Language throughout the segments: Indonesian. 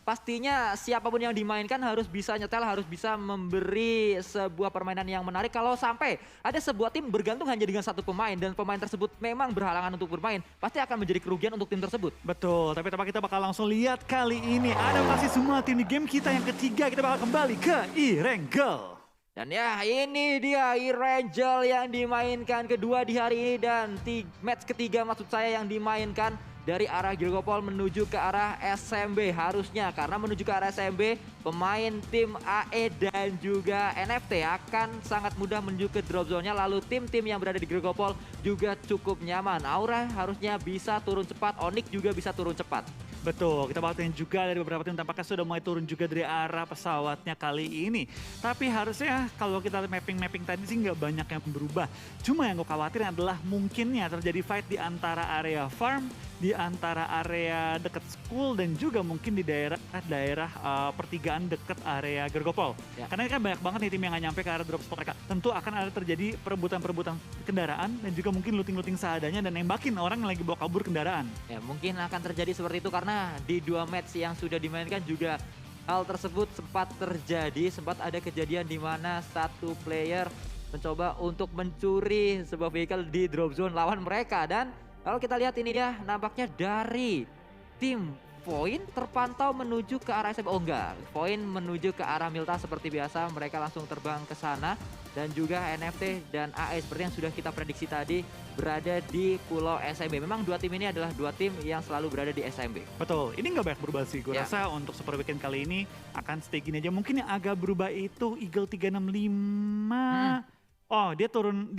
pastinya siapapun yang dimainkan harus bisa nyetel, harus bisa memberi sebuah permainan yang menarik. Kalau sampai ada sebuah tim bergantung hanya dengan satu pemain dan pemain tersebut memang berhalangan untuk bermain, pasti akan menjadi kerugian untuk tim tersebut. Betul, tapi kita bakal langsung lihat kali ini ada pasti semua tim di game kita yang ketiga. Kita bakal kembali ke Erangel. Dan ya ini dia Erangel yang dimainkan kedua di hari ini dan match ketiga maksud saya yang dimainkan dari arah Girgopol menuju ke arah SMB harusnya. Karena menuju ke arah SMB pemain tim AE dan juga NFT akan sangat mudah menuju ke drop zone-nya. Lalu tim-tim yang berada di Girgopol juga cukup nyaman. Aura harusnya bisa turun cepat, Onyx juga bisa turun cepat. Betul, kita bakal juga dari beberapa tim tampaknya sudah mulai turun juga dari arah pesawatnya kali ini. Tapi harusnya kalau kita mapping-mapping tadi sih nggak banyak yang berubah. Cuma yang gue khawatirin adalah mungkinnya terjadi fight di antara area farm, di antara area dekat school dan juga mungkin di daerah pertigaan dekat area Girgopol. Ya. Karena ini kan banyak banget nih tim yang nggak nyampe ke arah drop spot mereka. Tentu akan ada terjadi perebutan-perebutan kendaraan dan juga mungkin looting-looting seadanya dan nembakin orang yang lagi bawa kabur kendaraan. Ya mungkin akan terjadi seperti itu karena di dua match yang sudah dimainkan juga hal tersebut sempat terjadi. Sempat ada kejadian di mana satu player mencoba untuk mencuri sebuah vehicle di drop zone lawan mereka. Dan kalau kita lihat ini ya nampaknya dari tim Point terpantau menuju ke arah SMP. Oh enggak, Point menuju ke arah Milta seperti biasa. Mereka langsung terbang ke sana. Dan juga NFT dan AE seperti yang sudah kita prediksi tadi berada di Pulau SMB. Memang dua tim ini adalah dua tim yang selalu berada di SMB. Betul, ini nggak banyak berubah sih. Gue rasa untuk Super Weekend kali ini akan stay gini aja. Mungkin yang agak berubah itu Eagle 365. Oh, dia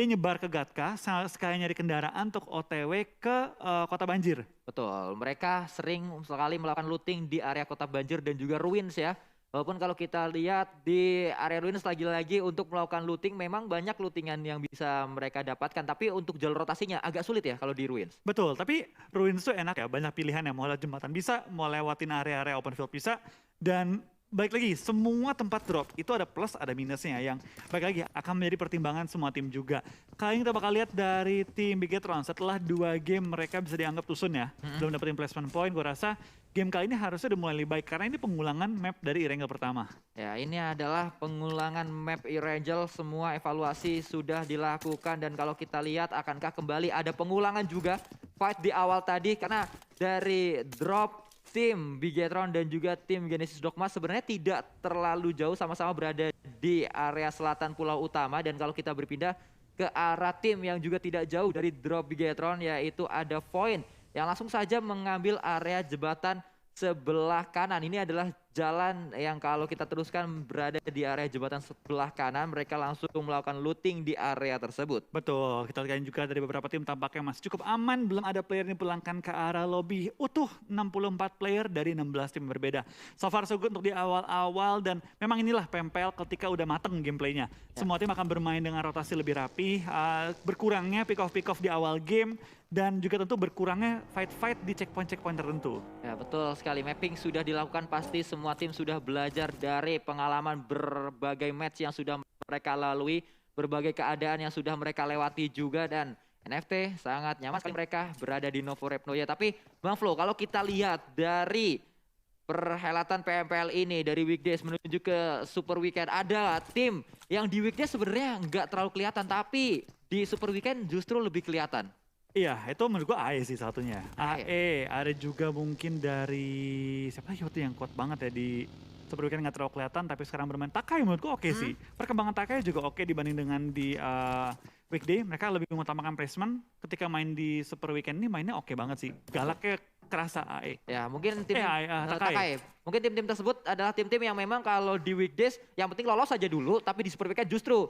nyebar ke Gatka sekali nyari kendaraan untuk OTW ke Kota Banjir. Betul, mereka sering sekali melakukan looting di area Kota Banjir dan juga Ruins ya. Walaupun kalau kita lihat di area Ruins lagi-lagi untuk melakukan looting memang banyak lootingan yang bisa mereka dapatkan. Tapi untuk jalur rotasinya agak sulit ya kalau di Ruins. Betul, tapi Ruins tuh enak ya, banyak pilihan ya. Mau lewat jembatan bisa, mau lewatin area-area open field bisa. Dan baik lagi, semua tempat drop itu ada plus ada minusnya yang baik lagi akan menjadi pertimbangan semua tim juga. Kali ini kita bakal lihat dari tim Bigetron setelah 2 game mereka bisa dianggap tusun ya. Belum dapetin placement point, gue rasa game kali ini harusnya udah mulai lebih baik karena ini pengulangan map dari Erangel pertama. Ya ini adalah pengulangan map Erangel, semua evaluasi sudah dilakukan dan kalau kita lihat akankah kembali ada pengulangan juga fight di awal tadi karena dari drop tim Bigetron dan juga tim Genesis Dogma sebenarnya tidak terlalu jauh, sama-sama berada di area selatan pulau utama. Dan kalau kita berpindah ke arah tim yang juga tidak jauh dari drop Bigetron yaitu ada Point yang langsung saja mengambil area jembatan sebelah kanan. Ini adalah jalan yang kalau kita teruskan berada di area jembatan sebelah kanan, mereka langsung melakukan looting di area tersebut. Betul, kita lihat juga dari beberapa tim tampaknya masih cukup aman, belum ada player yang dipulangkan ke arah lobby. Utuh 64 player dari 16 tim berbeda. So far so good untuk di awal-awal dan memang inilah PMPL ketika udah mateng gameplaynya. Semua tim akan bermain dengan rotasi lebih rapi, berkurangnya pick off di awal game dan juga tentu berkurangnya fight-fight di checkpoint tertentu. Ya betul sekali, mapping sudah dilakukan, pasti semua tim sudah belajar dari pengalaman berbagai match yang sudah mereka lalui, berbagai keadaan yang sudah mereka lewati juga dan NFT sangat nyaman sekali mereka berada di Novo Repnoya. Tapi Bang Flo, kalau kita lihat dari perhelatan PMPL ini dari weekdays menuju ke Super Weekend, ada tim yang di weekdays sebenarnya nggak terlalu kelihatan tapi di Super Weekend justru lebih kelihatan. Iya, itu menurut gue AE sih satunya. AE, ada juga mungkin dari siapa lagi waktu yang kuat banget ya di Super Weekend nggak terlalu kelihatan tapi sekarang bermain Takai menurut gue oke sih. Perkembangan Takai juga oke dibanding dengan di weekday. Mereka lebih mengutamakan placement. Ketika main di Super Weekend ini mainnya oke banget sih. Galaknya kerasa AE. Ya mungkin tim Takai. Takai. Mungkin tim-tim tersebut adalah tim-tim yang memang kalau di weekdays yang penting lolos saja dulu, tapi di Super Weekend justru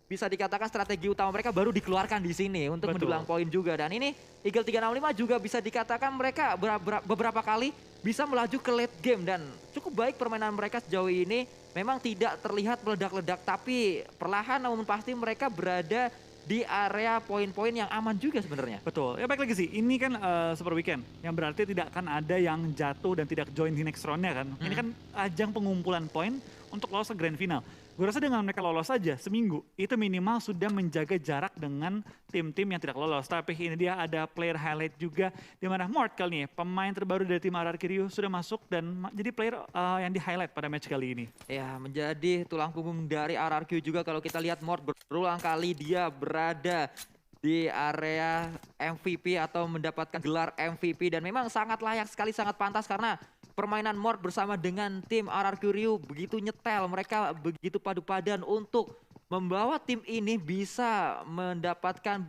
bisa dikatakan strategi utama mereka baru dikeluarkan di sini untuk mendulang poin juga. Dan ini Eagle 365 juga bisa dikatakan mereka beberapa kali bisa melaju ke late game dan cukup baik permainan mereka sejauh ini. Memang tidak terlihat meledak-ledak tapi perlahan namun pasti mereka berada di area poin-poin yang aman juga sebenarnya. Betul, ya baik lagi sih, ini kan Super Weekend yang berarti tidak akan ada yang jatuh dan tidak join di next round-nya kan. Ini kan ajang pengumpulan poin untuk lolos ke Grand Final. Gue rasa dengan mereka lolos aja seminggu, itu minimal sudah menjaga jarak dengan tim-tim yang tidak lolos. Tapi ini dia ada player highlight juga, di mana Mort kali ini, pemain terbaru dari tim RRQ Rio sudah masuk dan jadi player yang di highlight pada match kali ini. Ya, menjadi tulang punggung dari RRQ juga kalau kita lihat Mort berulang kali dia berada di area MVP atau mendapatkan gelar MVP dan memang sangat layak sekali, sangat pantas karena permainan Mort bersama dengan tim RRQ Rio begitu nyetel, mereka begitu padu-padan untuk membawa tim ini bisa mendapatkan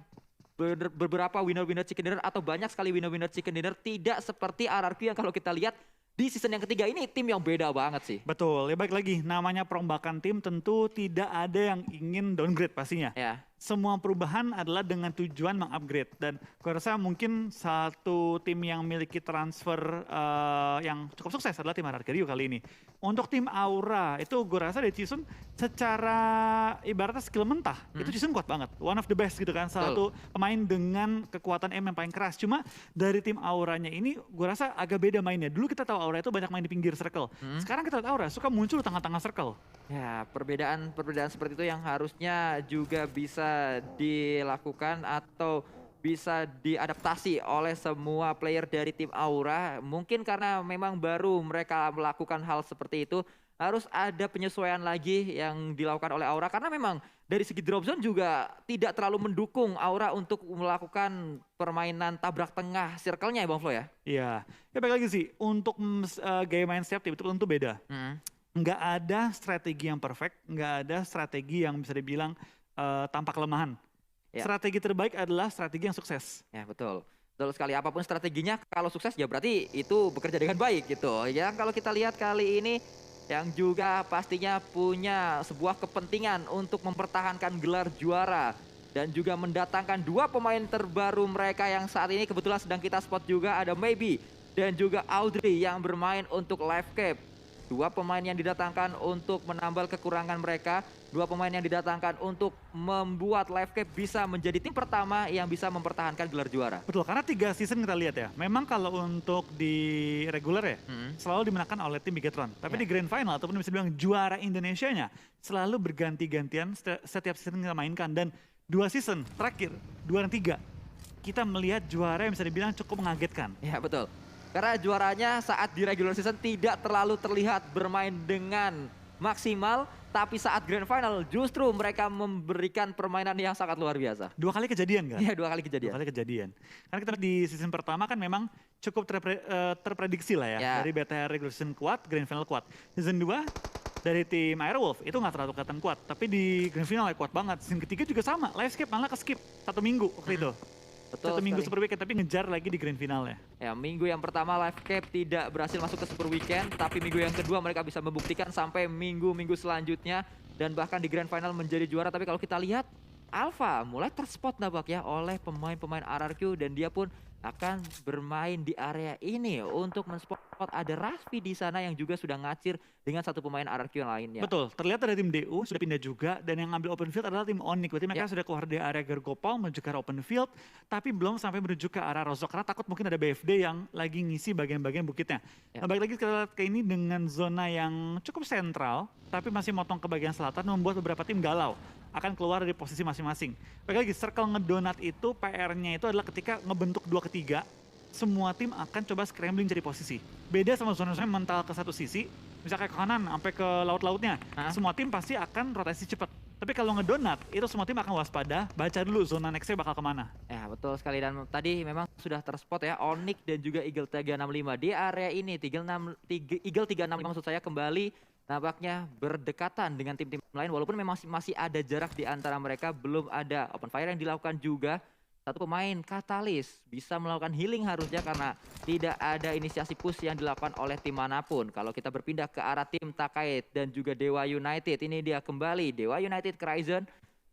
beberapa winner-winner chicken dinner atau banyak sekali winner-winner chicken dinner, tidak seperti RRQ yang kalau kita lihat di season yang ketiga ini tim yang beda banget sih. Betul, ya baik lagi, namanya perombakan tim tentu tidak ada yang ingin downgrade pastinya. Ya. Semua perubahan adalah dengan tujuan mengupgrade dan gue rasa mungkin satu tim yang memiliki transfer yang cukup sukses adalah tim RRQ Rio kali ini. Untuk tim Aura itu gue rasa dari Chisun secara ibaratnya skill mentah itu Chisun kuat banget, one of the best gitu kan, salah satu pemain dengan kekuatan M yang paling keras. Cuma dari tim Auranya ini gue rasa agak beda mainnya. Dulu kita tahu Aura itu banyak main di pinggir circle, sekarang kita lihat Aura suka muncul di tengah-tengah circle. Ya, perbedaan seperti itu yang harusnya juga bisa dilakukan atau bisa diadaptasi oleh semua player dari tim Aura. Mungkin karena memang baru mereka melakukan hal seperti itu, harus ada penyesuaian lagi yang dilakukan oleh Aura. Karena memang dari segi drop zone juga tidak terlalu mendukung Aura untuk melakukan permainan tabrak tengah circle-nya ya Bang Flo ya? Iya, ya baik lagi sih, untuk gaya main setiap tim itu tentu beda. Nggak ada strategi yang perfect, nggak ada strategi yang bisa dibilang tanpa kelemahan. Ya. Strategi terbaik adalah strategi yang sukses. Ya betul, betul sekali. Apapun strateginya, kalau sukses ya berarti itu bekerja dengan baik gitu. Ya kalau kita lihat kali ini yang juga pastinya punya sebuah kepentingan untuk mempertahankan gelar juara dan juga mendatangkan dua pemain terbaru mereka yang saat ini kebetulan sedang kita spot juga, ada Maybe dan juga Audrey yang bermain untuk Livecap. Dua pemain yang didatangkan untuk menambal kekurangan mereka. Dua pemain yang didatangkan untuk membuat Livecap bisa menjadi tim pertama yang bisa mempertahankan gelar juara. Betul, karena 3 season kita lihat ya. Memang kalau untuk di regular ya, selalu dimenangkan oleh tim Bigetron. Tapi di grand final ataupun bisa dibilang juara Indonesianya, selalu berganti-gantian setiap season kita mainkan. Dan 2 season terakhir, 2 dan 3, kita melihat juara yang bisa dibilang cukup mengagetkan. Ya betul. Karena juaranya saat di regular season tidak terlalu terlihat bermain dengan maksimal, tapi saat grand final justru mereka memberikan permainan yang sangat luar biasa. 2 kali kejadian kan? Iya, 2 kali kejadian. 2 kali kejadian. Karena kita di season pertama kan memang cukup terprediksi lah ya. Dari BTR regular season kuat, grand final kuat. Season 2 dari tim Airwolf itu nggak terlalu kelihatan kuat, tapi di grand final kuat banget. Season ketiga juga sama, Livecap malah ke-skip 1 minggu waktu itu. Betul 1 minggu super weekend, tapi ngejar lagi di grand finalnya. Ya, minggu yang pertama Livecap tidak berhasil masuk ke super weekend, tapi minggu yang kedua mereka bisa membuktikan sampai minggu-minggu selanjutnya dan bahkan di grand final menjadi juara. Tapi kalau kita lihat Alpha mulai terspot nabak ya oleh pemain-pemain RRQ dan dia pun akan bermain di area ini untuk men-spot. Ada Raffi di sana yang juga sudah ngacir dengan satu pemain RRQ yang lainnya. Betul, terlihat dari tim DU sudah pindah juga dan yang ngambil open field adalah tim Onyx. Berarti mereka sudah keluar dari area Gergopal menuju ke arah open field, tapi belum sampai menuju ke arah Rozok karena takut mungkin ada BFD yang lagi ngisi bagian-bagian bukitnya. Nah, balik lagi kita lihat ke ini dengan zona yang cukup sentral, tapi masih motong ke bagian selatan membuat beberapa tim galau akan keluar dari posisi masing-masing. Balik lagi, circle ngedonat itu PR-nya itu adalah ketika ngebentuk 2 ke 3, semua tim akan coba scrambling cari posisi. Beda sama zona-zona mental ke satu sisi, misalnya ke kanan sampai ke laut-lautnya, semua tim pasti akan rotasi cepat. Tapi kalau ngedonat, itu semua tim akan waspada, baca dulu zona next-nya bakal kemana. Ya betul sekali, dan tadi memang sudah terspot ya Onyx dan juga Eagle 365 di area ini. Eagle 365 maksud saya kembali nampaknya berdekatan dengan tim-tim lain walaupun memang masih ada jarak di antara mereka, belum ada open fire yang dilakukan juga. Satu pemain Katalis bisa melakukan healing harusnya karena tidak ada inisiasi push yang dilakukan oleh tim manapun. Kalau kita berpindah ke arah tim Takait dan juga Dewa United, ini dia kembali Dewa United Cryzen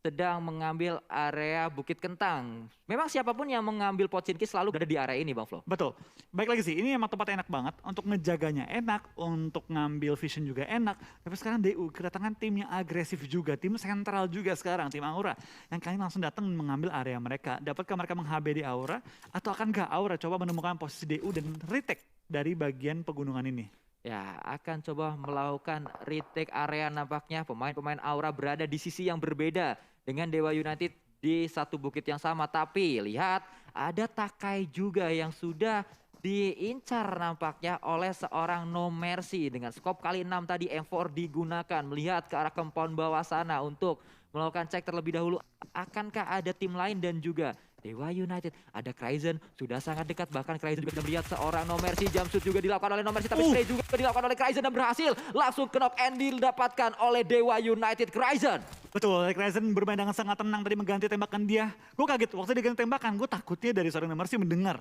sedang mengambil area Bukit Kentang. Memang siapapun yang mengambil Pochinki selalu berada di area ini Bang Flo. Betul. Baik lagi sih, ini emang tempatnya enak banget. Untuk ngejaganya enak, untuk ngambil vision juga enak. Tapi sekarang DU kedatangan tim yang agresif juga. Tim sentral juga sekarang, tim Aura. Yang kalian langsung datang mengambil area mereka. Dapatkah mereka meng-HB di Aura? Atau akankah Aura coba menemukan posisi DU dan retake dari bagian pegunungan ini? Ya, akan coba melakukan retake area nampaknya. Pemain-pemain Aura berada di sisi yang berbeda dengan Dewa United di satu bukit yang sama. Tapi lihat ada Takai juga yang sudah diincar nampaknya oleh seorang No Mercy. Dengan skop kali 6 tadi M4 digunakan. Melihat ke arah compound bawah sana untuk melakukan cek terlebih dahulu. Akankah ada tim lain dan juga Dewa United, ada Cryzen, sudah sangat dekat, bahkan Cryzen juga melihat seorang No Mercy, jump shoot juga dilakukan oleh No Mercy, tapi spray juga dilakukan oleh Cryzen dan berhasil langsung ke knock and didapatkan oleh Dewa United. Cryzen. Betul, Cryzen bermain dengan sangat tenang tadi mengganti tembakan dia. Gue kaget waktu dia ganti tembakan, gue takutnya dari seorang No Mercy mendengar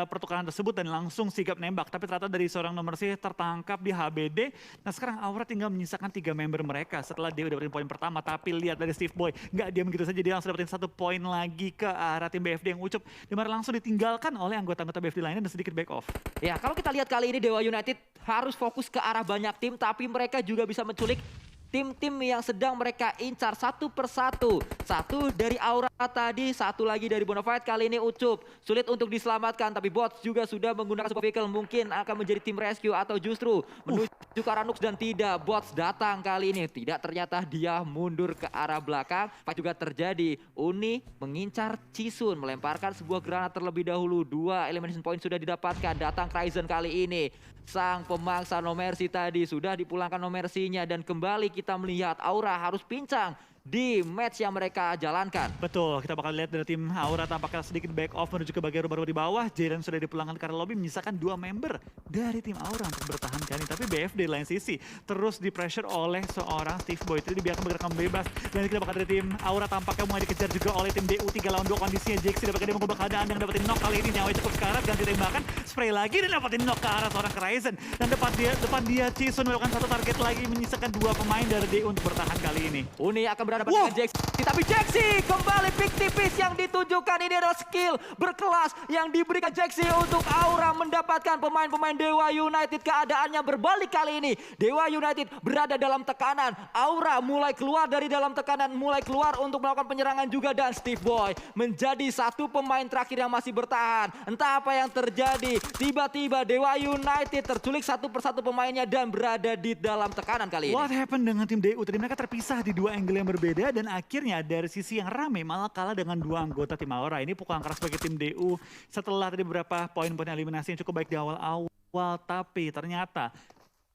pertukaran tersebut dan langsung sigap nembak. Tapi ternyata dari seorang No Mercy tertangkap di HBD. Nah sekarang Aura tinggal menyisakan 3 member mereka setelah dia dapetin poin pertama. Tapi lihat dari Steve Boy, nggak diam gitu saja, dia langsung dapetin 1 poin lagi ke arah tim BFD yang ucup. Dimana langsung ditinggalkan oleh anggota-anggota BFD lainnya dan sedikit back off. Ya, kalau kita lihat kali ini Dewa United harus fokus ke arah banyak tim, tapi mereka juga bisa menculik tim-tim yang sedang mereka incar satu persatu. Satu dari Aura tadi, satu lagi dari Bonafide, kali ini Ucup. Sulit untuk diselamatkan, tapi Bots juga sudah menggunakan sebuah vehicle. Mungkin akan menjadi tim rescue atau justru menuju ke arah Nux dan tidak. Bots datang kali ini. Tidak, ternyata dia mundur ke arah belakang. Apa juga terjadi? Uni mengincar Cisun, melemparkan sebuah granat terlebih dahulu. 2 elimination point sudah didapatkan. Datang Cryzen kali ini. Sang pemangsa No Mercy tadi sudah dipulangkan No Mercy-nya dan kembali kita melihat Aura harus pincang di match yang mereka jalankan. Betul, kita bakal lihat dari tim Aura tampaknya sedikit back off menuju ke bagian rumah-rumah di bawah. Jalen sudah dipulangkan ke arah lobby, menyisakan 2 member dari tim Aura untuk bertahan kali ini. Tapi BFD di lain sisi terus di pressure oleh seorang Steve Boy. Itu dibiarkan bergerak bebas. Dan kita bakal dari tim Aura tampaknya mulai dikejar juga oleh tim DU 3 lawan 2 kondisinya. Jaxi dapatkan dia mengubah keadaan yang dapetin knock kali ini. Nyawanya cukup sekarat, ganti tembakan, spray lagi dan dapetin knock ke arah seorang Cryzen. Dan depan dia Cisun melakukan 1 target lagi, menyisakan 2 pemain dari DU untuk bertahan kali ini. Uni akan berhadapan dengan Jaxi. Tapi Jaxi kembali pick tipis yang ditunjukkan. Ini adalah skill berkelas yang diberikan Jaxi untuk Aura mendapatkan pemain-pemain Dewa United. Keadaannya berbalik kali ini. Dewa United berada dalam tekanan. Aura mulai keluar dari dalam tekanan, mulai keluar untuk melakukan penyerangan juga. Dan Steve Boy menjadi satu pemain terakhir yang masih bertahan. Entah apa yang terjadi. Tiba-tiba Dewa United terculik satu persatu pemainnya dan berada di dalam tekanan kali ini. What happened dengan tim DU? Tadi mereka terpisah di 2 angle yang berbeda dan akhirnya dari sisi yang rame malah kalah dengan 2 anggota tim Aura. Ini pukulan keras bagi tim DU setelah tadi beberapa poin-poin eliminasi yang cukup baik di awal-awal. Tapi ternyata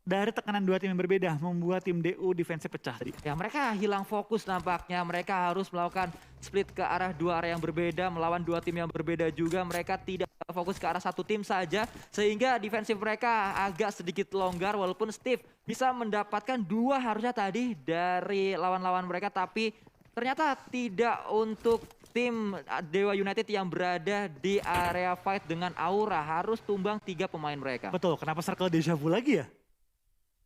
dari tekanan 2 tim yang berbeda membuat tim DU defense pecah tadi. Ya, mereka hilang fokus nampaknya. Mereka harus melakukan split ke arah 2 area yang berbeda, melawan 2 tim yang berbeda juga. Mereka tidak fokus ke arah satu tim saja, sehingga defensif mereka agak sedikit longgar. Walaupun Steve bisa mendapatkan 2 harusnya tadi dari lawan-lawan mereka, tapi ternyata tidak untuk tim Dewa United yang berada di area fight dengan Aura. Harus tumbang 3 pemain mereka. Betul, kenapa circle deja vu lagi ya?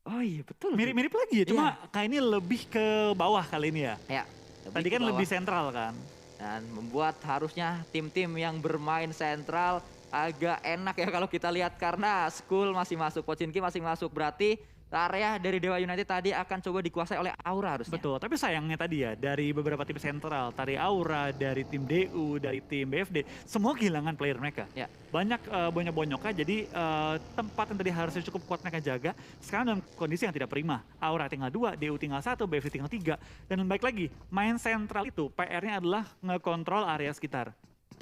Oh iya, betul. Mirip-mirip lagi ya, cuma kayak ini lebih ke bawah kali ini ya. Ya, Tadi kan lebih sentral kan. Dan membuat harusnya tim-tim yang bermain sentral agak enak ya kalau kita lihat. Karena Skull masih masuk, Pochinki masih masuk. Berarti area dari Dewa United tadi akan coba dikuasai oleh Aura harusnya. Betul, tapi sayangnya tadi ya dari beberapa tim sentral, dari Aura, dari tim DU, dari tim BFD, semua kehilangan player mereka. Ya. Banyak bonyok-bonyoknya, jadi tempat yang tadi harusnya cukup kuat mereka jaga, sekarang dalam kondisi yang tidak prima. Aura tinggal 2, DU tinggal 1, BFD tinggal 3. Dan baik lagi, main sentral itu PR-nya adalah ngekontrol area sekitar.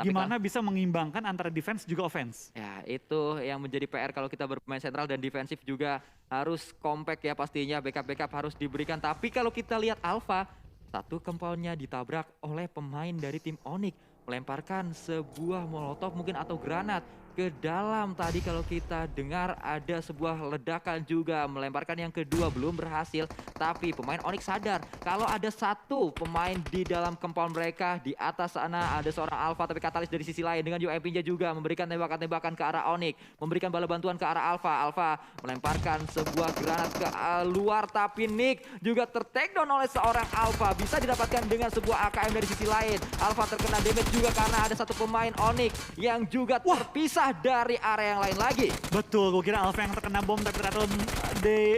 Gimana bisa mengimbangkan antara defense juga offense. Ya, itu yang menjadi PR kalau kita bermain sentral, dan defensif juga harus compact ya pastinya. Backup-backup harus diberikan. Tapi kalau kita lihat Alpha, satu compoundnya ditabrak oleh pemain dari tim Onyx. Melemparkan sebuah molotov mungkin atau granat ke dalam. Tadi kalau kita dengar ada sebuah ledakan juga. Melemparkan yang kedua belum berhasil. Tapi pemain Onyx sadar kalau ada satu pemain di dalam compound mereka. Di atas sana ada seorang Alpha, tapi Katalis dari sisi lain dengan UMP-nya juga memberikan tembakan-tembakan ke arah Onyx. Memberikan bala bantuan ke arah Alpha. Alpha melemparkan sebuah granat ke luar, tapi Nick juga tertakedown oleh seorang Alpha. Bisa didapatkan dengan sebuah AKM dari sisi lain. Alpha terkena damage juga karena ada satu pemain Onyx yang juga terpisah dari area yang lain lagi. Betul, gue kira Alpha yang terkena bom, tapi ternyata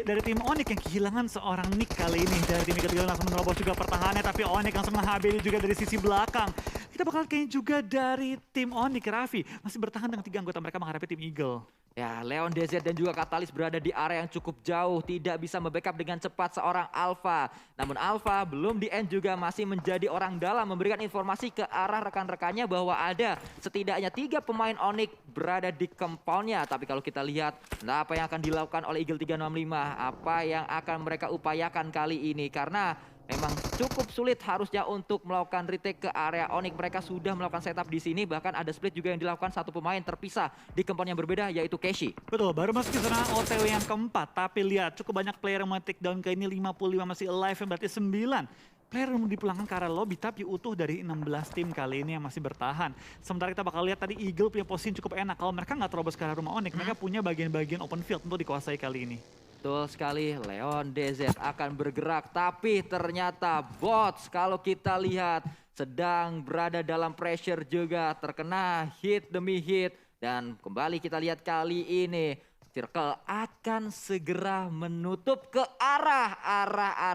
dari tim Onyx yang kehilangan seorang Nick kali ini. Dari tim ketiga langsung menerobos juga pertahanannya, tapi Onyx langsung meng-HBD juga dari sisi belakang. Kita bakal kayaknya juga dari tim Onyx, Raffi masih bertahan dengan 3 anggota mereka menghadapi tim Eagle. Ya, Leon DZ dan juga Katalis berada di area yang cukup jauh, tidak bisa membackup dengan cepat seorang Alpha. Namun Alpha belum di end juga masih menjadi orang dalam memberikan informasi ke arah rekan-rekannya bahwa ada setidaknya 3 pemain Onyx berada di compoundnya. Tapi kalau kita lihat apa yang akan dilakukan oleh Eagle 365, apa yang akan mereka upayakan kali ini, karena memang cukup sulit harusnya untuk melakukan retake ke area Onyx. Mereka sudah melakukan setup di sini, bahkan ada split juga yang dilakukan satu pemain terpisah di compound yang berbeda, yaitu Keshi. Betul, baru masuk ke zona OTW yang keempat. Tapi lihat, cukup banyak player yang take down ke ini, 55 masih alive, yang berarti 9. Player yang dipulangkan ke arah lobby, tapi utuh dari 16 tim kali ini yang masih bertahan. Sementara kita bakal lihat tadi Eagle punya posisi cukup enak. Kalau mereka nggak terobos ke arah rumah Onyx, mereka punya bagian-bagian open field untuk dikuasai kali ini. Betul sekali, Leon DZ akan bergerak, tapi ternyata bots kalau kita lihat sedang berada dalam pressure juga, terkena hit demi hit. Dan kembali kita lihat kali ini, Circle akan segera menutup ke arah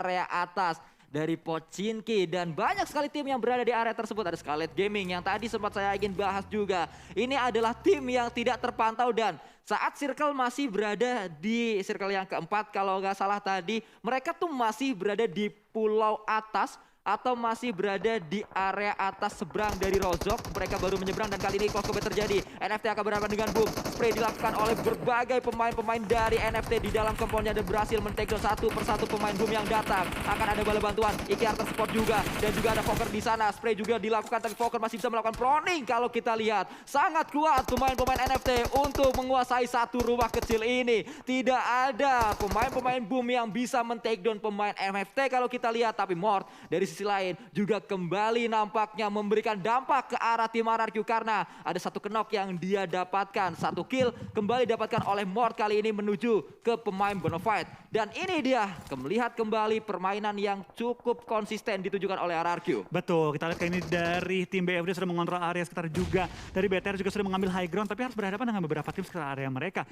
area atas dari Pochinki, dan banyak sekali tim yang berada di area tersebut. Ada Scarlet Gaming yang tadi sempat saya ingin bahas juga. Ini adalah tim yang tidak terpantau, dan saat Circle masih berada di circle yang keempat, kalau nggak salah tadi, mereka tuh masih berada di pulau atas atau masih berada di area atas seberang dari Rozok. Mereka baru menyeberang dan kali ini close combat terjadi. NFT akan berhadapan dengan Boom. Spray dilakukan oleh berbagai pemain-pemain dari NFT di dalam compoundnya dan berhasil men-take down satu persatu pemain Boom yang datang. Akan ada bala bantuan, Iki Arthur support juga, dan juga ada Fokker di sana. Spray juga dilakukan, tapi Fokker masih bisa melakukan proning. Kalau kita lihat, sangat kuat pemain-pemain NFT untuk menguasai satu rumah kecil ini. Tidak ada pemain-pemain Boom yang bisa men-take down pemain NFT kalau kita lihat, tapi Mort dari sisi lain juga kembali nampaknya memberikan dampak ke arah tim RRQ, karena ada satu knock yang dia dapatkan. Satu kill kembali dapatkan oleh Mort kali ini menuju ke pemain Bonafide. Dan ini dia melihat kembali permainan yang cukup konsisten ditujukan oleh RRQ. Betul, kita lihat kali ini dari tim BFD sudah mengontrol area sekitar juga. Dari BTR juga sudah mengambil high ground, tapi harus berhadapan dengan beberapa tim sekitar area mereka.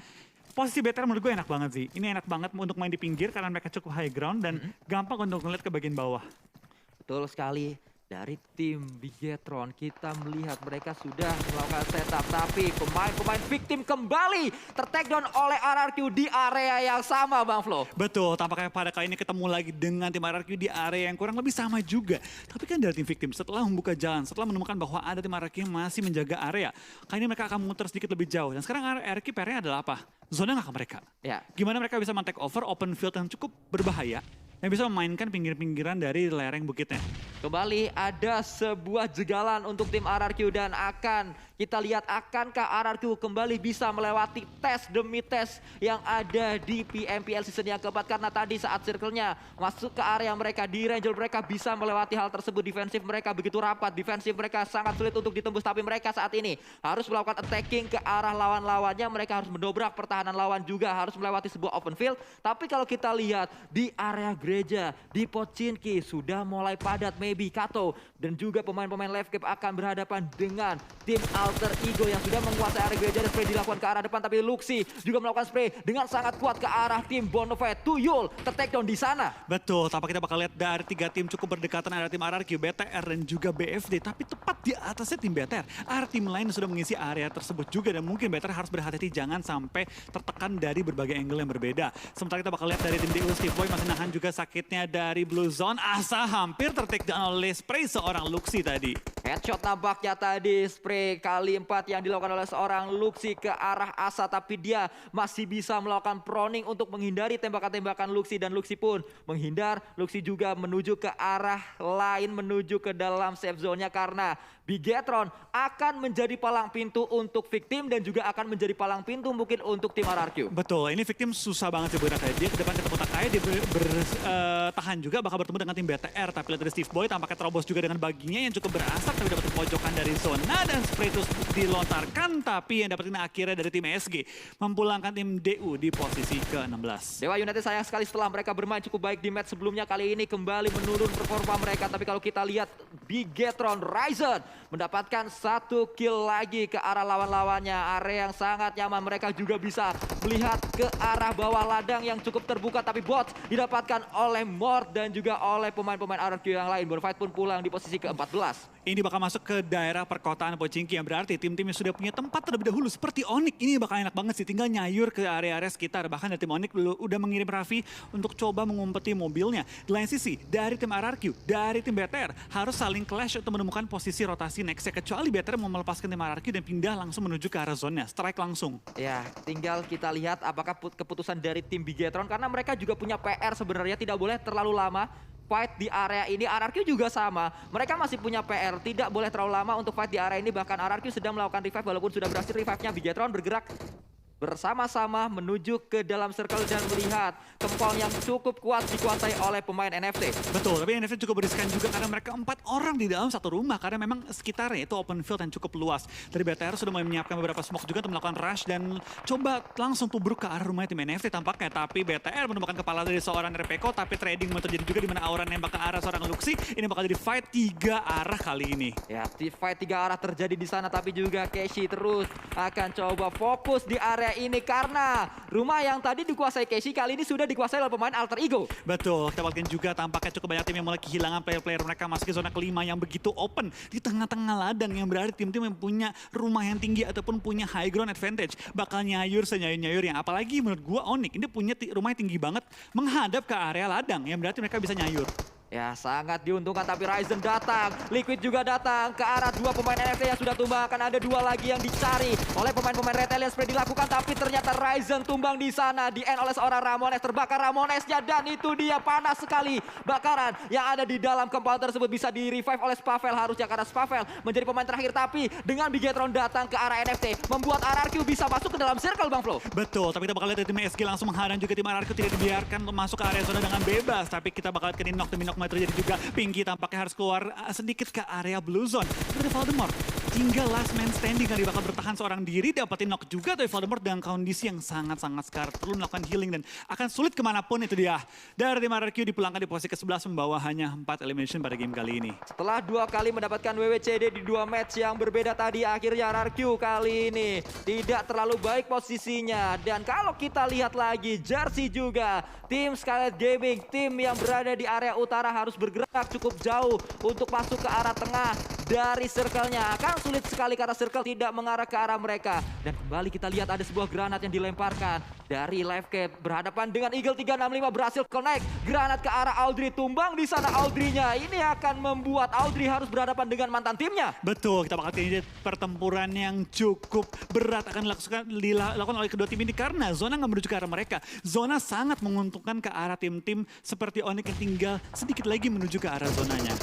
Posisi BTR menurut gue enak banget sih. Ini enak banget untuk main di pinggir karena mereka cukup high ground dan gampang untuk ngeliat ke bagian bawah. Betul sekali. Dari tim Bigetron kita melihat mereka sudah melakukan setup, tapi pemain-pemain victim kembali ter-take down oleh RRQ di area yang sama, Bang Flo. Betul, tampaknya pada kali ini ketemu lagi dengan tim RRQ di area yang kurang lebih sama juga. Tapi kan dari tim victim setelah membuka jalan, setelah menemukan bahwa ada tim RRQ yang masih menjaga area, kali ini mereka akan memutar sedikit lebih jauh. Dan sekarang RRQ PR-nya adalah apa? Zona nggak ke mereka. Ya. Gimana mereka bisa men-take over open field yang cukup berbahaya, yang bisa memainkan pinggir-pinggiran dari lereng bukitnya. Kembali ada sebuah jegalan untuk tim RRQ, dan akan kita lihat akankah RRQ kembali bisa melewati tes demi tes yang ada di PMPL season yang keempat. Karena tadi saat circle-nya masuk ke area mereka, di Ranger mereka bisa melewati hal tersebut. Defensif mereka begitu rapat, defensif mereka sangat sulit untuk ditembus, tapi mereka saat ini harus melakukan attacking ke arah lawan-lawannya. Mereka harus mendobrak pertahanan lawan juga, harus melewati sebuah open field. Tapi kalau kita lihat di area gereja, di Pochinki sudah mulai padat. Maybe Kato dan juga pemain-pemain Live Cap akan berhadapan dengan tim Alter Ego yang sudah menguasai area gereja, dan spray dilakukan ke arah depan, tapi Luxi juga melakukan spray dengan sangat kuat ke arah tim Bonafide. Tuyul ter-take down di sana. Betul, tapi kita bakal lihat dari 3 tim cukup berdekatan, ada tim RRQ, BTR dan juga BFD, tapi tepat di atasnya tim BTR. Ada tim lain sudah mengisi area tersebut juga, dan mungkin BTR harus berhati-hati jangan sampai tertekan dari berbagai angle yang berbeda. Sementara kita bakal lihat dari tim DU, Steve Boy masih nahan juga sakitnya dari Blue Zone. Asa hampir ter-take down oleh spray seorang Luxi tadi. Headshot nampaknya tadi, spray kali 4 yang dilakukan oleh seorang Luxi ke arah Asa, tapi dia masih bisa melakukan proning untuk menghindari tembakan-tembakan Luxi, dan Luxi pun menghindar. Luxi juga menuju ke arah lain, menuju ke dalam safe zone-nya, karena Bigetron akan menjadi palang pintu untuk victim dan juga akan menjadi palang pintu mungkin untuk tim RRQ. Betul, ini victim susah banget sih bergerak. Dia ke depan ketemu Takai, dia bertahan juga bakal bertemu dengan tim BTR. Tapi lihat dari Steve Boy tampaknya terobos juga dengan baginya yang cukup berasap, tapi dapat pojokan dari zona dan spray terus dilontarkan. Tapi yang dapetin akhirnya dari tim SG memulangkan tim DU di posisi ke-16. Dewa United sayang sekali setelah mereka bermain cukup baik di match sebelumnya, kali ini kembali menurun performa mereka. Tapi kalau kita lihat Bigetron Ryzen mendapatkan 1 kill lagi ke arah lawan-lawannya. Area yang sangat nyaman, mereka juga bisa melihat ke arah bawah ladang yang cukup terbuka, tapi bot didapatkan oleh Mort dan juga oleh pemain-pemain RRQ yang lain. Bonafide pun pulang di posisi ke-14. Ini bakal masuk ke daerah perkotaan Pochinki, yang berarti tim-tim yang sudah punya tempat terlebih dahulu seperti Onyx ini bakal enak banget sih, tinggal nyayur ke area-area sekitar. Bahkan dari tim Onyx dulu udah mengirim Raffi untuk coba mengumpeti mobilnya. Di lain sisi, dari tim RRQ, dari tim BTR harus saling clash untuk menemukan posisi rotasi nextnya, kecuali BTR mau melepaskan tim RRQ dan pindah langsung menuju ke arah zona, strike langsung. Ya, tinggal kita lihat apakah keputusan dari tim Bigetron, karena mereka juga punya PR sebenarnya, tidak boleh terlalu lama fight di area ini. RRQ juga sama, mereka masih punya PR, tidak boleh terlalu lama untuk fight di area ini. Bahkan RRQ sedang melakukan revive, walaupun sudah berhasil revive-nya. Bigetron bergerak bersama-sama menuju ke dalam circle dan melihat compound yang cukup kuat dikuasai oleh pemain NFT. Betul, tapi NFT cukup beriskan juga karena mereka 4 orang di dalam satu rumah, karena memang sekitarnya itu open field yang cukup luas. Dari BTR sudah mulai menyiapkan beberapa smoke juga untuk melakukan rush dan coba langsung tubruk ke arah rumah tim NFT tampaknya. Tapi BTR menemukan kepala dari seorang RPK, tapi trading mau terjadi juga di mana Aura nembak ke arah seorang Luxi. Ini bakal jadi fight 3 arah kali ini. Ya, fight 3 arah terjadi di sana, tapi juga Keshi terus akan coba fokus di area ini karena rumah yang tadi dikuasai Keshi kali ini sudah dikuasai oleh pemain Alter Ego. Betul, kita lihat juga tampaknya cukup banyak tim yang mulai kehilangan player-player mereka masuk ke zona kelima yang begitu open di tengah-tengah ladang, yang berarti tim-tim yang punya rumah yang tinggi ataupun punya high ground advantage bakal nyayur senyayur-nyayurnya. Apalagi menurut gua Onyx ini punya rumah yang tinggi banget menghadap ke area ladang, yang berarti mereka bisa nyayur. Ya, sangat diuntungkan, tapi Ryzen datang, Liquid juga datang ke arah 2 pemain NFT yang sudah tumbang. Akan ada 2 lagi yang dicari oleh pemain-pemain Red Alliance. Seperti dilakukan, tapi ternyata Ryzen tumbang di sana, di end oleh seorang Ramones. Terbakar Ramonesnya, dan itu dia, panas sekali bakaran yang ada di dalam compound tersebut. Bisa di revive oleh Spavel harusnya, karena Spavel menjadi pemain terakhir. Tapi dengan Bigetron datang ke arah NFT, membuat RRQ bisa masuk ke dalam circle, Bang Flo. Betul, tapi kita bakal lihat tim SG langsung menghadang juga tim RRQ, tidak dibiarkan untuk masuk ke area zona dengan bebas. Tapi kita bakal lihat ke Ninok, demi Ninok terjadi juga. Pinky tampaknya harus keluar sedikit ke area blue zone. Tapi Voldemort tinggal last man standing, kali bakal bertahan seorang diri, dapetin knock juga. Tapi Voldemort dengan kondisi yang sangat-sangat scar, perlu melakukan healing dan akan sulit kemanapun. Itu dia, dari tim RRQ dipulangkan di posisi ke-11 membawa hanya 4 elimination pada game kali ini. Setelah 2 kali mendapatkan WWCD di 2 match yang berbeda tadi, akhirnya RRQ kali ini tidak terlalu baik posisinya. Dan kalau kita lihat lagi jersey juga, tim Scarlet Gaming, tim yang berada di area utara harus bergerak cukup jauh untuk masuk ke arah tengah dari circle-nya. Akan sulit sekali karena circle tidak mengarah ke arah mereka. Dan kembali kita lihat ada sebuah granat yang dilemparkan dari Livecap berhadapan dengan Eagle 365, berhasil connect granat ke arah Audrey, tumbang di sana Audrey-nya. Ini akan membuat Audrey harus berhadapan dengan mantan timnya. Betul, kita bakal lihat pertempuran yang cukup berat akan dilakukan oleh kedua tim ini karena zona nggak menuju ke arah mereka. Zona sangat menguntungkan ke arah tim-tim seperti Onyx yang tinggal sedikit lagi menuju ke arah zonanya.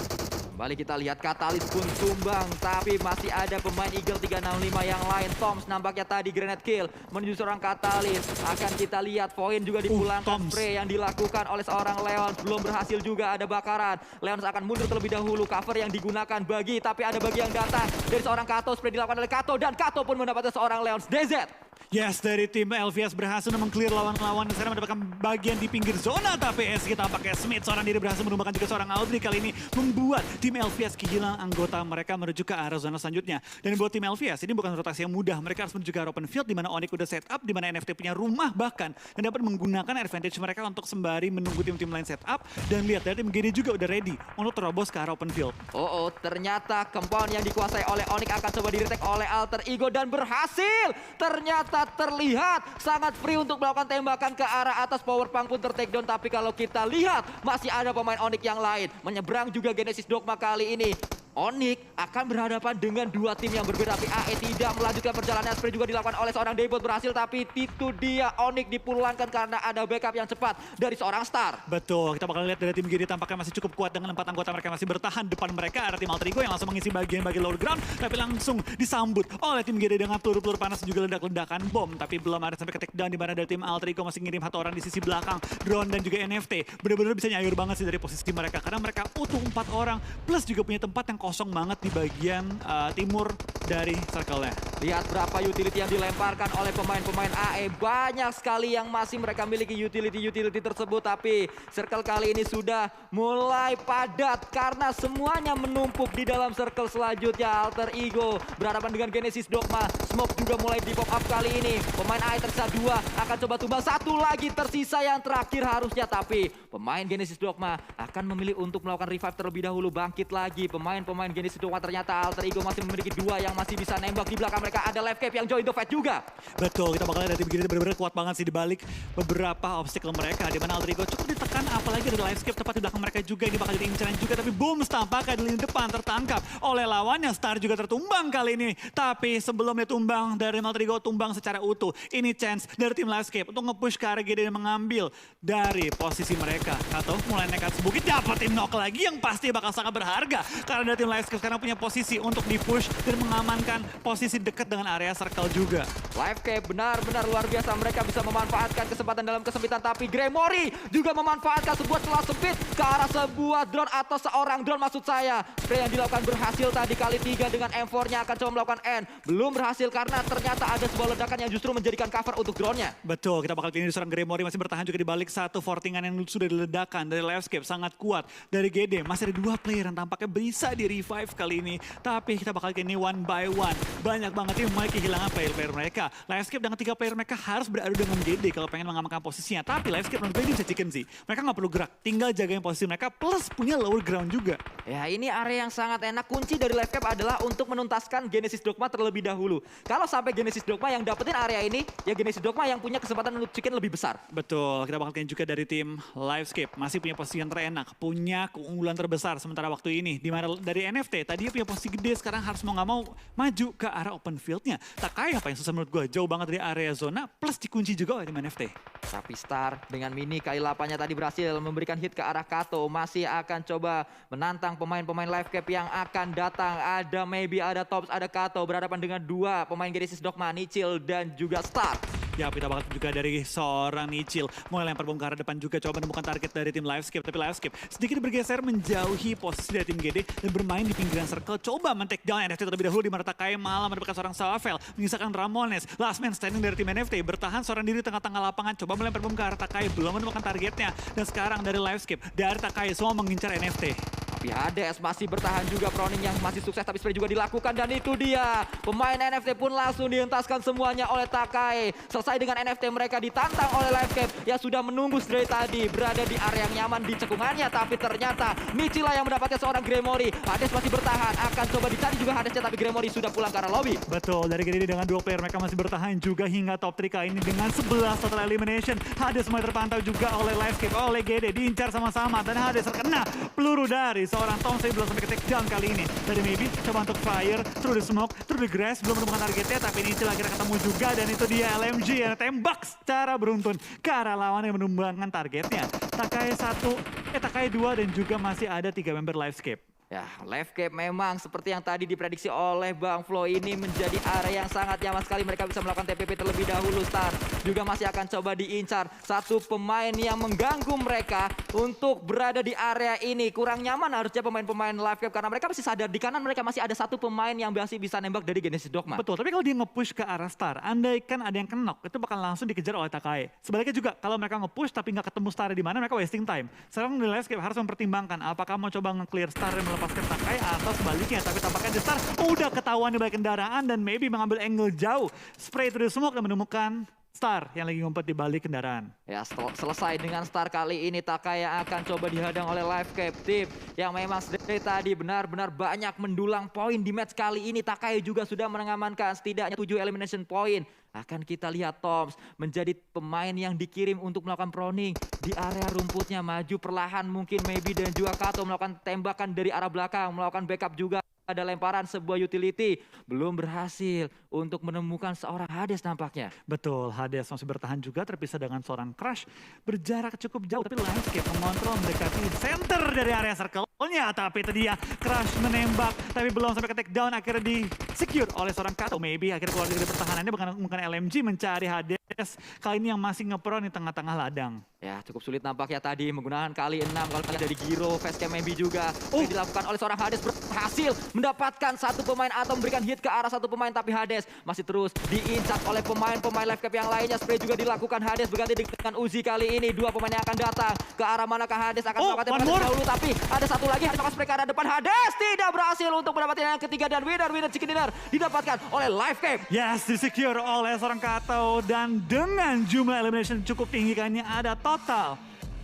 Kembali kita lihat Katalis pun tumbang, tapi masih ada pemain Eagle 365 yang lain. Toms nampaknya tadi grenade kill menuju seorang Katalis. Akan kita lihat poin juga dipulangkan, spray yang dilakukan oleh seorang Leons. Belum berhasil juga, ada bakaran. Leons akan mundur terlebih dahulu, cover yang digunakan bagi, tapi ada bagi yang datang dari seorang Kato. Spray dilakukan oleh Kato dan Kato pun mendapatkan seorang Leons. DZ. Yes, dari tim LVS berhasil meng-clear lawan-lawan di sana, mendapatkan bagian di pinggir zona. Tapi SG tampaknya Smith seorang diri berhasil menumbangkan juga seorang Audrey. Kali ini membuat tim LVS kehilangan anggota mereka menuju ke arah zona selanjutnya. Dan buat tim LVS ini bukan rotasi yang mudah. Mereka harus menuju ke arah open field di mana Onyx udah set up, di mana NFT punya rumah bahkan, dan dapat menggunakan advantage mereka untuk sembari menunggu tim-tim lain set up. Dan lihat dari tim GD juga udah ready untuk terobos ke arah open field. Oh, ternyata compound yang dikuasai oleh Onyx akan coba di-retake oleh Alter Ego dan berhasil. Ternyata terlihat sangat free untuk melakukan tembakan ke arah atas. Powerpunk pun ter-takedown, tapi kalau kita lihat masih ada pemain Onyx yang lain. Menyeberang juga Genesis Dogma kali ini. Onyx akan berhadapan dengan 2 tim yang berbeda, tapi AE tidak melanjutkan perjalanan. Spray juga dilakukan oleh seorang Debot, berhasil, tapi itu dia Onyx dipulangkan karena ada backup yang cepat dari seorang Star. Betul, kita bakal lihat dari tim GD tampaknya masih cukup kuat dengan 4 anggota mereka masih bertahan depan mereka. Ada tim Alter Ego yang langsung mengisi bagian lower ground, tapi langsung disambut oleh tim GD dengan peluru-peluru panas dan juga ledak-ledakan bom. Tapi belum ada sampai ke takedown, di mana dari tim Alter Ego masih ngirim 1 orang di sisi belakang. Drone dan juga NFT benar-benar bisa nyayur banget sih dari posisi mereka, karena mereka utuh 4 orang plus juga punya tempat yang kosong banget di bagian timur dari circle-nya. Lihat berapa utility yang dilemparkan oleh pemain-pemain AE. Banyak sekali yang masih mereka miliki utility tersebut, tapi circle kali ini sudah mulai padat karena semuanya menumpuk di dalam circle selanjutnya. Alter Ego berhadapan dengan Genesis Dogma. Smoke juga mulai di pop up kali ini. Pemain AE tersisa 2, akan coba tumbang 1 lagi tersisa yang terakhir harusnya, tapi pemain Genesis Dogma akan memilih untuk melakukan revive terlebih dahulu, bangkit lagi. Pemain pemain Genesis Dogma. Ternyata Alter Ego masih memiliki 2 yang masih bisa nembak. Di belakang mereka ada Live Cape yang join the fight juga. Betul, kita bakal lihat tim Gede benar-benar kuat banget sih dibalik beberapa obstacle mereka. Di mana Alter Ego cukup ditekan, apalagi ada Livescape tepat di belakang mereka juga. Ini bakal jadi incaran juga, tapi Booms tampaknya di lini depan tertangkap oleh lawannya. Star juga tertumbang kali ini. Tapi sebelum dia tumbang, dari Alter Ego tumbang secara utuh. Ini chance dari tim Livescape untuk nge-push ke arah Gede dan mengambil dari posisi mereka. Atau mulai nekat sebukit, dapetin knock lagi yang pasti bakal sangat berharga. Karena dari tim Livescape sekarang punya posisi untuk di-push dan mengamankan posisi dekat dengan area circle juga. Live Cape benar-benar luar biasa. Mereka bisa memanfaatkan kesempatan dalam kesempitan. Tapi Gremory juga memanfaatkan sebuah celah sempit ke arah sebuah drone atau seorang drone maksud saya. Spray yang dilakukan berhasil tadi kali 3 dengan M4-nya akan coba melakukan N. Belum berhasil karena ternyata ada sebuah ledakan yang justru menjadikan cover untuk drone-nya. Betul, kita bakal ini seorang Gremory masih bertahan juga di balik satu fortingan yang sudah diledakan dari Livescape. Sangat kuat dari GD. Masih ada 2 player yang tampaknya bisa di revive kali ini. Tapi kita bakal ini one by one. Banyak banget yang mulai kehilangan player-player mereka. Livescape dengan 3 player mereka harus beradu dengan GD kalau pengen mengamankan posisinya. Tapi Livescape menurut gue ini bisa chicken sih. Mereka nggak perlu gerak, tinggal jagain posisi mereka plus punya lower ground juga. Ya ini area yang sangat enak. Kunci dari Live Cape adalah untuk menuntaskan Genesis Dogma terlebih dahulu. Kalau sampai Genesis Dogma yang dapetin area ini, ya Genesis Dogma yang punya kesempatan untuk chicken lebih besar. Betul, kita bakal lihat juga dari tim Livescape. Masih punya posisi yang terenak, punya keunggulan terbesar sementara waktu ini. Dimana dari NFT, tadinya punya posisi gede, sekarang harus mau nggak mau maju ke arah open field-nya. Tak kayak apa yang susah menurut gue, jauh banget dari area zona, plus dikunci juga oleh tim NFT. Tapi Star dengan mini kali 8-nya tadi berhasil memberikan hit ke arah Kato. Masih akan coba menantang pemain-pemain Live Cape yang akan datang. Ada Maybe, ada Tops, ada Kato. Berhadapan dengan 2 pemain Genesis Dogma, Nichil dan juga Star. Ya, kita bakal juga dari seorang Nichil. Mulai lempar bom ke arah depan juga, coba menemukan target dari tim Livescape. Tapi Livescape sedikit bergeser menjauhi posisi dari tim GD dan bermain di pinggiran circle. Coba men-take down NFT terlebih dahulu, di mana Takai malah mendapatkan seorang Sawafel. Menyisakan Ramones. Last man standing dari tim NFT. Bertahan seorang diri tengah-tengah lapangan. Coba melempar bom ke arah Takai. Belum menemukan targetnya. Dan sekarang dari Livescape, dari Takai semua mengincar NFT. Tapi Hades masih bertahan juga, Proning yang masih sukses tapi spray juga dilakukan dan itu dia. Pemain NFT pun langsung dientaskan semuanya oleh Takai. Selesai dengan NFT mereka ditantang oleh Livescape yang sudah menunggu dari tadi berada di area yang nyaman di cekungannya, tapi ternyata Nichila yang mendapatkan seorang Gremory. Hades masih bertahan, akan coba dicari juga Hadesnya tapi Gremory sudah pulang ke arah lobby. Betul, dari GD dengan 2 player mereka masih bertahan juga hingga top 3 kali ini dengan 11 total elimination. Hades mulai terpantau juga oleh Livescape, oleh GD, diincar sama-sama dan Hades terkena peluru dari seorang Tom. Saya belum sampai ke take down kali ini. Dari Maybe coba untuk fire through the smoke, through the grass, belum menemukan targetnya, tapi Nichil akhirnya ketemu juga dan itu dia LMG yang tembak secara beruntun ke arah lawan yang menumbangkan targetnya. Takai 2 dan juga masih ada 3 member Livescape. Ya, Live Cape memang seperti yang tadi diprediksi oleh Bang Flo ini menjadi area yang sangat nyaman sekali. Mereka bisa melakukan TPP terlebih dahulu. Star juga masih akan coba diincar. Satu pemain yang mengganggu mereka untuk berada di area ini. Kurang nyaman harusnya pemain-pemain Live Cape karena mereka masih sadar di kanan mereka masih ada satu pemain yang masih bisa nembak dari Genesis Dogma. Betul, tapi kalau dia nge-push ke arah Star, andaikan ada yang kenok, itu bakal langsung dikejar oleh Takai. Sebaliknya juga, kalau mereka nge-push tapi nggak ketemu Star di mana, mereka wasting time. Sekarang di Livescape harus mempertimbangkan apakah mau coba nge-clear Star dan melepaskan Takai atau sebaliknya. Tapi tampaknya The Star udah ketahuan di balik kendaraan dan Maybe mengambil angle jauh. Spray through the smoke dan menemukan Star yang lagi ngumpet di balik kendaraan. Ya, selesai dengan Star kali ini. Takai yang akan coba dihadang oleh Live Cape Team yang memang dari tadi benar-benar banyak mendulang poin di match kali ini. Takai juga sudah mengamankan setidaknya 7 elimination point. Akan kita lihat Toms menjadi pemain yang dikirim untuk melakukan proning di area rumputnya. Maju perlahan mungkin Maybe dan juga Kato melakukan tembakan dari arah belakang. Melakukan backup juga. Ada lemparan sebuah utility. Belum berhasil untuk menemukan seorang Hades nampaknya. Betul, Hades masih bertahan juga terpisah dengan seorang Crush. Berjarak cukup jauh tapi Livescape mengontrol mendekati center dari area circle-nya. Tapi itu dia Crush menembak tapi belum sampai ke take down. Akhirnya di secure oleh seorang Kato. Maybe akhirnya keluar dari pertahanannya bukan LMG mencari Hades. Kali ini yang masih ngepron di tengah-tengah ladang. Ya, cukup sulit nampaknya tadi menggunakan kali 6 kalau dari Giro, facecam Maybe juga. Yang dilakukan oleh seorang Hades berhasil mendapatkan satu pemain atau memberikan hit ke arah satu pemain, tapi Hades masih terus diincar oleh pemain-pemain Live Cape yang lainnya. Spray juga dilakukan, Hades berganti dengan Uzi kali ini. 2 pemain yang akan datang ke arah manakah Hades akan melakukan tembakan dahulu, tapi ada satu lagi Hades akan spray ke arah depan. Hades tidak berhasil untuk mendapatkan yang ketiga dan winner chicken dinner didapatkan oleh Live Cape. Yes, disecure oleh seorang Kato dan dengan jumlah elimination cukup tinggi, kayaknya ada total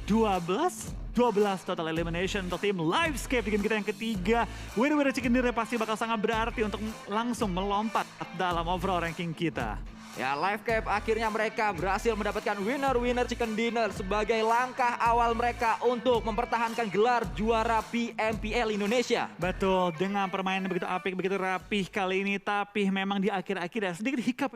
12 12 total elimination untuk tim Livescape di game kita yang ketiga. Winner-winner chicken dinner pasti bakal sangat berarti untuk langsung melompat dalam overall ranking kita. Ya, Livescape akhirnya mereka berhasil mendapatkan winner chicken dinner sebagai langkah awal mereka untuk mempertahankan gelar juara PMPL Indonesia. Betul, dengan permainan begitu apik, begitu rapih kali ini, tapi memang di akhir-akhir ya sedikit hiccup